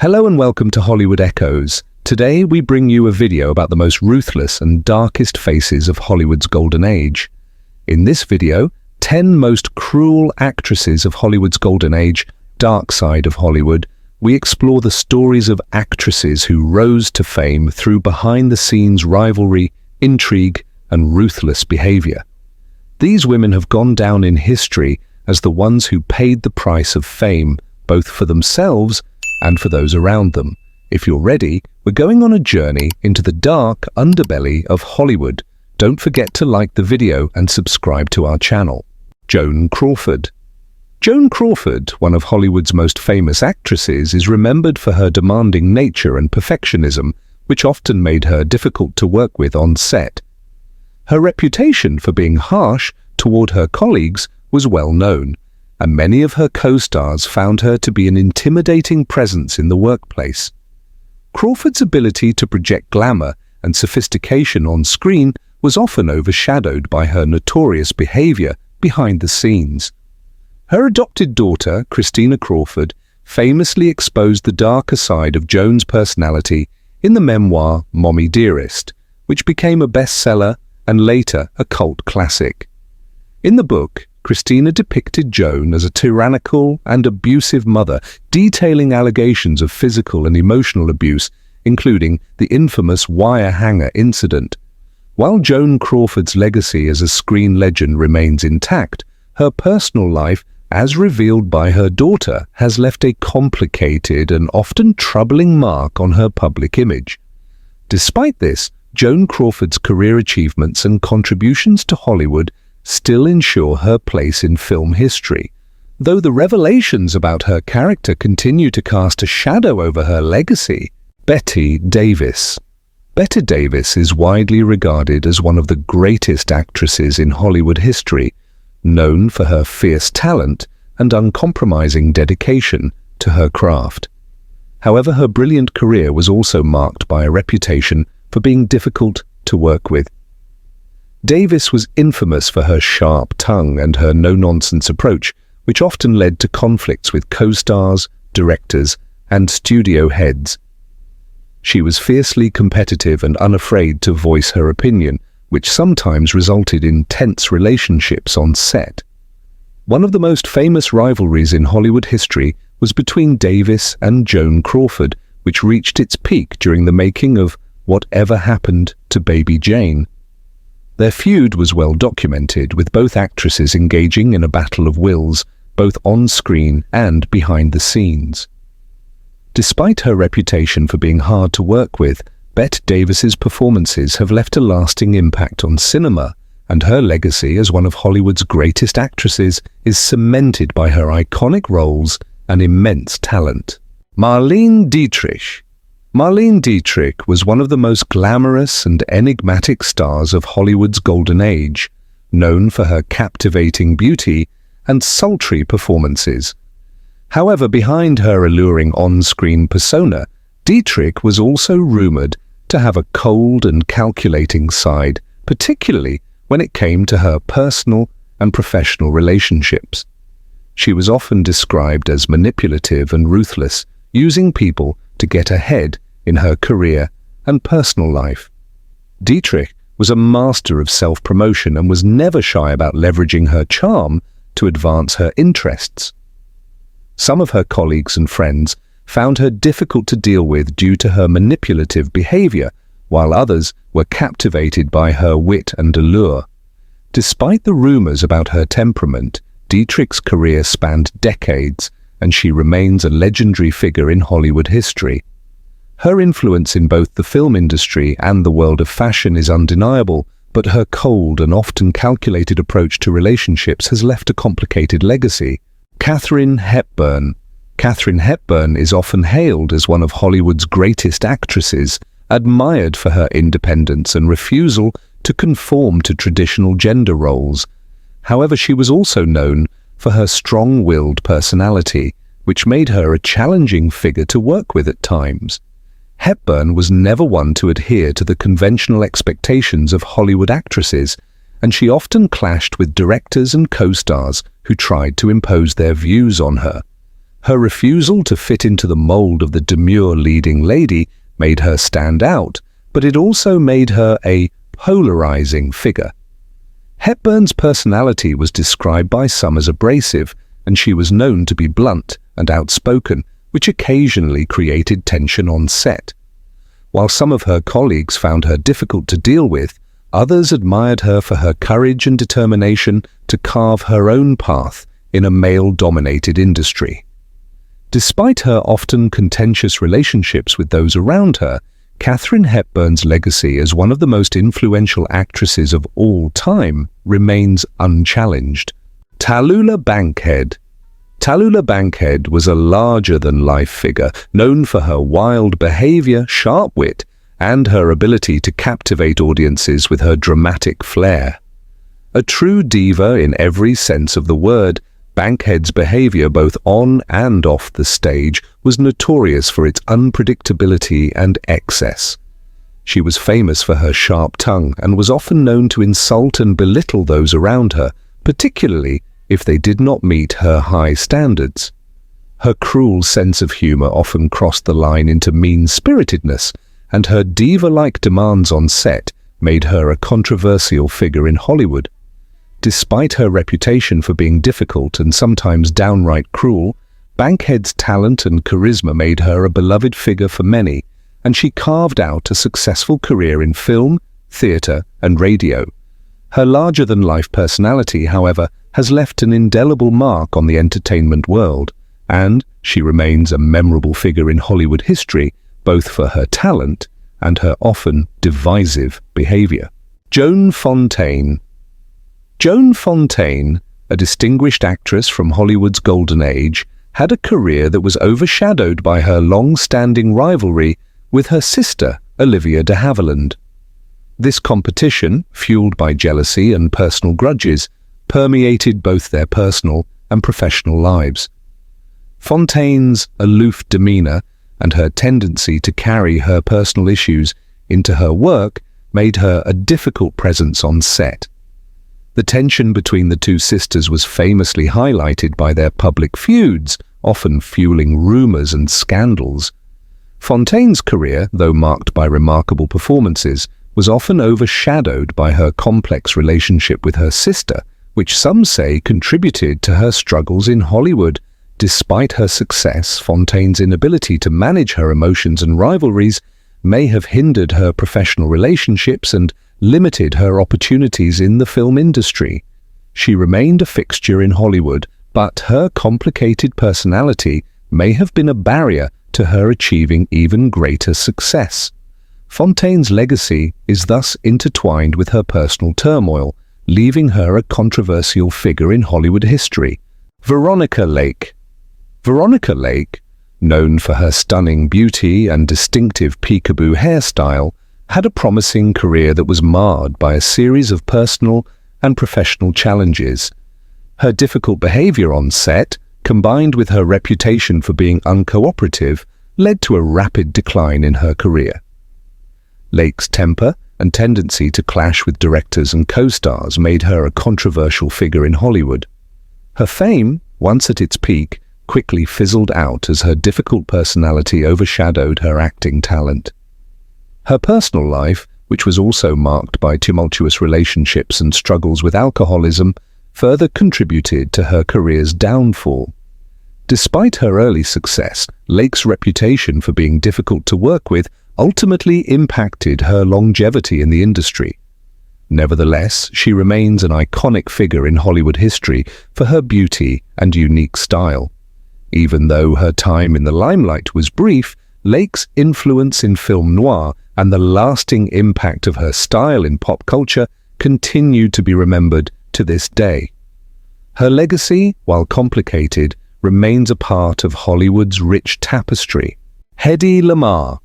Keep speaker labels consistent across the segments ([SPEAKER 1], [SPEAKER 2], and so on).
[SPEAKER 1] Hello and welcome to Hollywood Echoes. Today we bring you a video about the most ruthless and darkest faces of Hollywood's golden age. In this video, 10 most cruel actresses of Hollywood's golden age, dark side of Hollywood, we explore the stories of actresses who rose to fame through behind-the-scenes rivalry, intrigue, and ruthless behavior. These women have gone down in history as the ones who paid the price of fame, both for themselves and for those around them. If you're ready, we're going on a journey into the dark underbelly of Hollywood. Don't forget to like the video and subscribe to our channel. Joan Crawford. Joan Crawford, one of Hollywood's most famous actresses, is remembered for her demanding nature and perfectionism, which often made her difficult to work with on set. Her reputation for being harsh toward her colleagues was well known, and many of her co-stars found her to be an intimidating presence in the workplace. Crawford's ability to project glamour and sophistication on screen was often overshadowed by her notorious behavior behind the scenes. Her adopted daughter, Christina Crawford, famously exposed the darker side of Joan's personality in the memoir Mommy Dearest, which became a bestseller and later a cult classic. In the book, Christina depicted Joan as a tyrannical and abusive mother, detailing allegations of physical and emotional abuse, including the infamous wire hanger incident. While Joan Crawford's legacy as a screen legend remains intact, her personal life, as revealed by her daughter, has left a complicated and often troubling mark on her public image. Despite this, Joan Crawford's career achievements and contributions to Hollywood still ensure her place in film history, though the revelations about her character continue to cast a shadow over her legacy. Bette Davis. Bette Davis is widely regarded as one of the greatest actresses in Hollywood history, known for her fierce talent and uncompromising dedication to her craft. However, her brilliant career was also marked by a reputation for being difficult to work with. Davis was infamous for her sharp tongue and her no-nonsense approach, which often led to conflicts with co-stars, directors, and studio heads. She was fiercely competitive and unafraid to voice her opinion, which sometimes resulted in tense relationships on set. One of the most famous rivalries in Hollywood history was between Davis and Joan Crawford, which reached its peak during the making of Whatever Happened to Baby Jane. Their feud was well documented, with both actresses engaging in a battle of wills, both on-screen and behind the scenes. Despite her reputation for being hard to work with, Bette Davis's performances have left a lasting impact on cinema, and her legacy as one of Hollywood's greatest actresses is cemented by her iconic roles and immense talent. Marlene Dietrich. Marlene Dietrich was one of the most glamorous and enigmatic stars of Hollywood's golden age, known for her captivating beauty and sultry performances. However, behind her alluring on-screen persona, Dietrich was also rumored to have a cold and calculating side, particularly when it came to her personal and professional relationships. She was often described as manipulative and ruthless, using people to get ahead in her career and personal life. Dietrich was a master of self-promotion and was never shy about leveraging her charm to advance her interests. Some of her colleagues and friends found her difficult to deal with due to her manipulative behavior, while others were captivated by her wit and allure. Despite the rumors about her temperament, Dietrich's career spanned decades, and she remains a legendary figure in Hollywood history. Her influence in both the film industry and the world of fashion is undeniable, but her cold and often calculated approach to relationships has left a complicated legacy. Katharine Hepburn. Katharine Hepburn is often hailed as one of Hollywood's greatest actresses, admired for her independence and refusal to conform to traditional gender roles. However, she was also known for her strong-willed personality, which made her a challenging figure to work with at times. Hepburn was never one to adhere to the conventional expectations of Hollywood actresses, and she often clashed with directors and co-stars who tried to impose their views on her. Her refusal to fit into the mold of the demure leading lady made her stand out, but it also made her a polarizing figure. Hepburn's personality was described by some as abrasive, and she was known to be blunt and outspoken, which occasionally created tension on set. While some of her colleagues found her difficult to deal with, others admired her for her courage and determination to carve her own path in a male-dominated industry. Despite her often contentious relationships with those around her, Katharine Hepburn's legacy as one of the most influential actresses of all time remains unchallenged. Tallulah Bankhead. Tallulah Bankhead was a larger-than-life figure, known for her wild behavior, sharp wit, and her ability to captivate audiences with her dramatic flair. A true diva in every sense of the word, Bankhead's behavior both on and off the stage was notorious for its unpredictability and excess. She was famous for her sharp tongue and was often known to insult and belittle those around her, particularly if they did not meet her high standards. Her cruel sense of humor often crossed the line into mean-spiritedness, and her diva-like demands on set made her a controversial figure in Hollywood. Despite her reputation for being difficult and sometimes downright cruel, Bankhead's talent and charisma made her a beloved figure for many, and she carved out a successful career in film, theater, and radio. Her larger-than-life personality, however, has left an indelible mark on the entertainment world, and she remains a memorable figure in Hollywood history, both for her talent and her often divisive behavior. Joan Fontaine. Joan Fontaine, a distinguished actress from Hollywood's golden age, had a career that was overshadowed by her long-standing rivalry with her sister, Olivia de Havilland. This competition, fueled by jealousy and personal grudges, permeated both their personal and professional lives. Fontaine's aloof demeanor and her tendency to carry her personal issues into her work made her a difficult presence on set. The tension between the two sisters was famously highlighted by their public feuds, often fueling rumors and scandals. Fontaine's career, though marked by remarkable performances, was often overshadowed by her complex relationship with her sister, which some say contributed to her struggles in Hollywood. Despite her success, Fontaine's inability to manage her emotions and rivalries may have hindered her professional relationships and limited her opportunities in the film industry. She remained a fixture in Hollywood, but her complicated personality may have been a barrier to her achieving even greater success. Fontaine's legacy is thus intertwined with her personal turmoil, leaving her a controversial figure in Hollywood history. Veronica Lake. Veronica Lake, known for her stunning beauty and distinctive peekaboo hairstyle, had a promising career that was marred by a series of personal and professional challenges. Her difficult behavior on set, combined with her reputation for being uncooperative, led to a rapid decline in her career. Lake's temper and tendency to clash with directors and co-stars made her a controversial figure in Hollywood. Her fame, once at its peak, quickly fizzled out as her difficult personality overshadowed her acting talent. Her personal life, which was also marked by tumultuous relationships and struggles with alcoholism, further contributed to her career's downfall. Despite her early success, Lake's reputation for being difficult to work with ultimately impacted her longevity in the industry. Nevertheless, she remains an iconic figure in Hollywood history for her beauty and unique style. Even though her time in the limelight was brief, Lake's influence in film noir and the lasting impact of her style in pop culture continue to be remembered to this day. Her legacy, while complicated, remains a part of Hollywood's rich tapestry. Hedy Lamarr.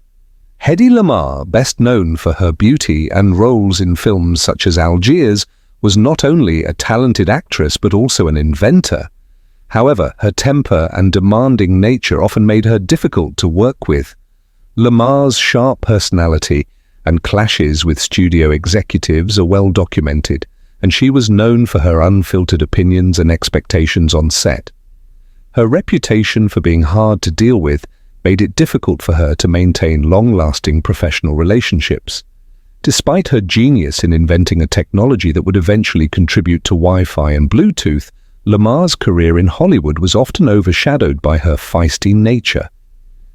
[SPEAKER 1] Hedy Lamarr, best known for her beauty and roles in films such as Algiers, was not only a talented actress but also an inventor. However, her temper and demanding nature often made her difficult to work with. Lamarr's sharp personality and clashes with studio executives are well documented, and she was known for her unfiltered opinions and expectations on set. Her reputation for being hard to deal with made it difficult for her to maintain long-lasting professional relationships. Despite her genius in inventing a technology that would eventually contribute to Wi-Fi and Bluetooth, Lamar's career in Hollywood was often overshadowed by her feisty nature.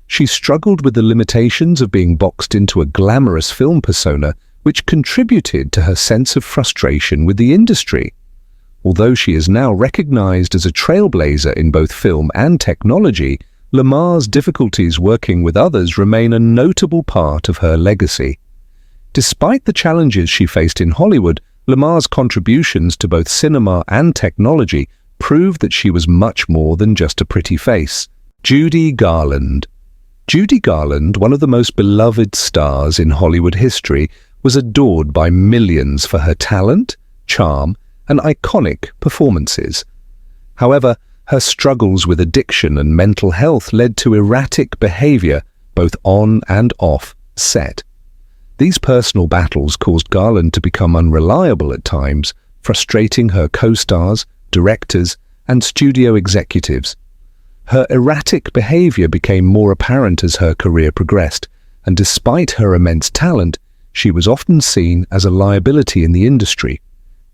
[SPEAKER 1] She struggled with the limitations of being boxed into a glamorous film persona, which contributed to her sense of frustration with the industry. Although she is now recognized as a trailblazer in both film and technology, Lamar's difficulties working with others remain a notable part of her legacy. Despite the challenges she faced in Hollywood, Lamar's contributions to both cinema and technology proved that she was much more than just a pretty face. Judy Garland. Judy Garland, one of the most beloved stars in Hollywood history, was adored by millions for her talent, charm, and iconic performances. However, her struggles with addiction and mental health led to erratic behavior both on and off set. These personal battles caused Garland to become unreliable at times, frustrating her co-stars, directors, and studio executives. Her erratic behavior became more apparent as her career progressed, and despite her immense talent, she was often seen as a liability in the industry.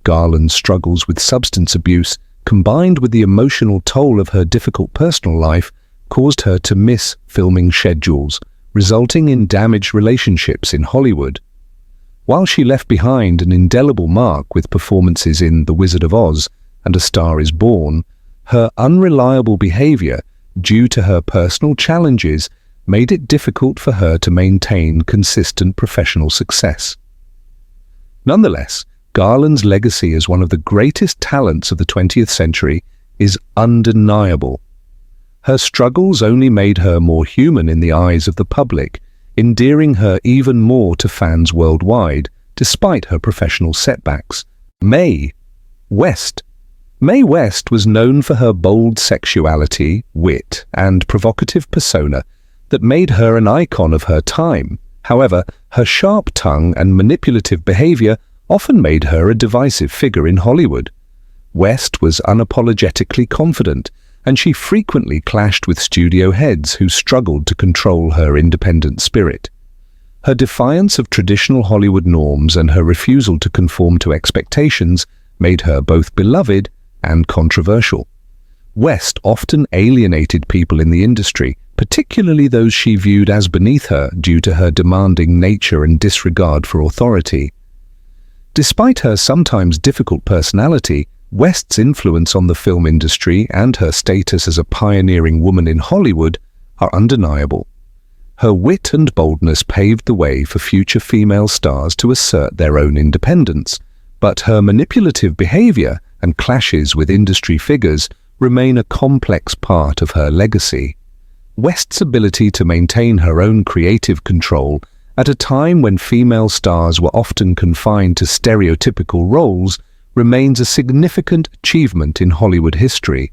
[SPEAKER 1] Garland's struggles with substance abuse, combined with the emotional toll of her difficult personal life, caused her to miss filming schedules, resulting in damaged relationships in Hollywood. While she left behind an indelible mark with performances in The Wizard of Oz and A Star is Born, her unreliable behavior, due to her personal challenges, made it difficult for her to maintain consistent professional success. Nonetheless, Garland's legacy as one of the greatest talents of the 20th century is undeniable. Her struggles only made her more human in the eyes of the public, endearing her even more to fans worldwide, despite her professional setbacks. Mae West. Mae West was known for her bold sexuality, wit, and provocative persona that made her an icon of her time. However, her sharp tongue and manipulative behavior often made her a divisive figure in Hollywood. West was unapologetically confident, and she frequently clashed with studio heads who struggled to control her independent spirit. Her defiance of traditional Hollywood norms and her refusal to conform to expectations made her both beloved and controversial. West often alienated people in the industry, particularly those she viewed as beneath her due to her demanding nature and disregard for authority. Despite her sometimes difficult personality, West's influence on the film industry and her status as a pioneering woman in Hollywood are undeniable. Her wit and boldness paved the way for future female stars to assert their own independence, but her manipulative behavior and clashes with industry figures remain a complex part of her legacy. West's ability to maintain her own creative control at a time when female stars were often confined to stereotypical roles remains a significant achievement in Hollywood history.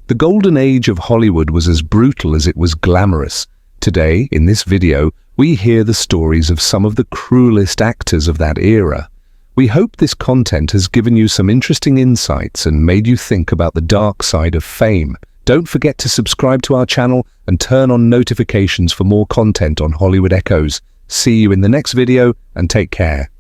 [SPEAKER 1] The golden age of Hollywood was as brutal as it was glamorous. Today, in this video, we hear the stories of some of the cruelest actors of that era. We hope this content has given you some interesting insights and made you think about the dark side of fame. Don't forget to subscribe to our channel and turn on notifications for more content on Hollywood Echoes. See you in the next video and take care.